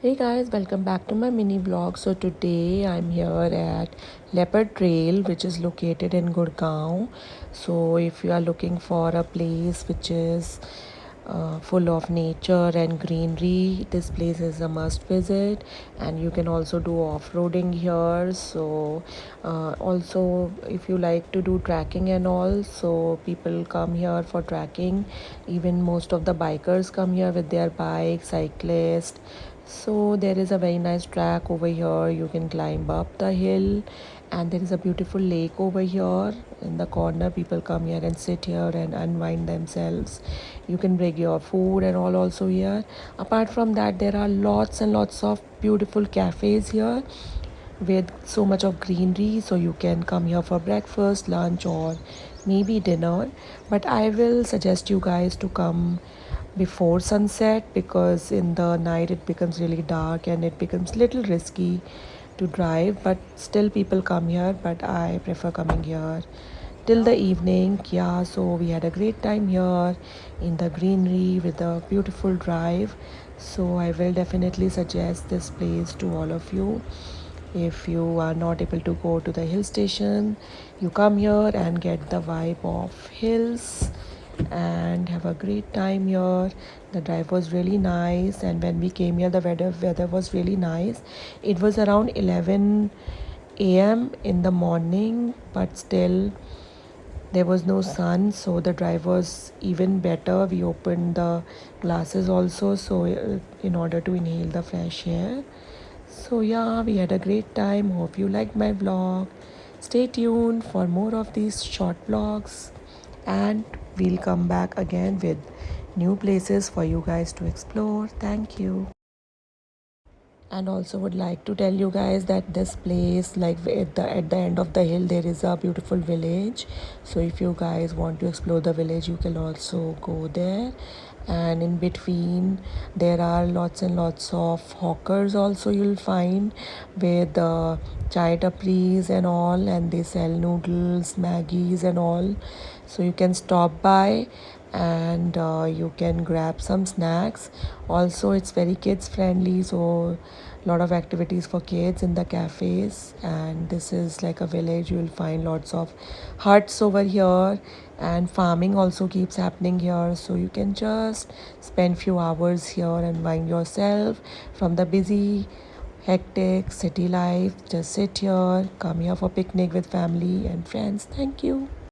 Hey guys, welcome back to my mini vlog. So today I'm here at Leopard Trail, which is located in Gurgaon. So if you are looking for a place which is full of nature and greenery, this place is a must visit. And you can also do off-roading here. So also if you like to do trekking and all, so people come here for trekking. Even most of the bikers come here with their bikes, cyclists. So there is a very nice track over here. You can climb up the hill, and there is a beautiful lake over here in the corner. People come here and sit here and unwind themselves. You can bring your food and all also here. Apart from that, there are lots and lots of beautiful cafes here with so much of greenery, so you can come here for breakfast, lunch, or maybe dinner. But I will suggest you guys to come before sunset, because in the night it becomes really dark and it becomes little risky to drive. But still people come here, but I prefer coming here till the evening. Yeah, so we had a great time here in the greenery with a beautiful drive. So I will definitely suggest this place to all of you. If you are not able to go to the hill station, you come here and get the vibe of hills and have a great time here. The drive was really nice, and when we came here, the weather was really nice. It was around 11 a.m. in the morning, but still there was no sun, so the drive was even better. We opened the glasses also, so in order to inhale the fresh air. So yeah, we had a great time. Hope you liked my vlog. Stay tuned for more of these short vlogs, and we'll come back again with new places for you guys to explore. Thank you. And also would like to tell you guys that this place, like at the end of the hill, there is a beautiful village. So if you guys want to explore the village, you can also go there. And in between there are lots and lots of hawkers also you'll find, with chai tapris and all, and they sell noodles, maggies and all. So you can stop by and you can grab some snacks. Also it's very kids friendly, so a lot of activities for kids in the cafes. And this is like a village. You will find lots of huts over here, and farming also keeps happening here, so you can just spend few hours here and wind yourself from the busy hectic city life. Just sit here, come here for picnic with family and friends. Thank you.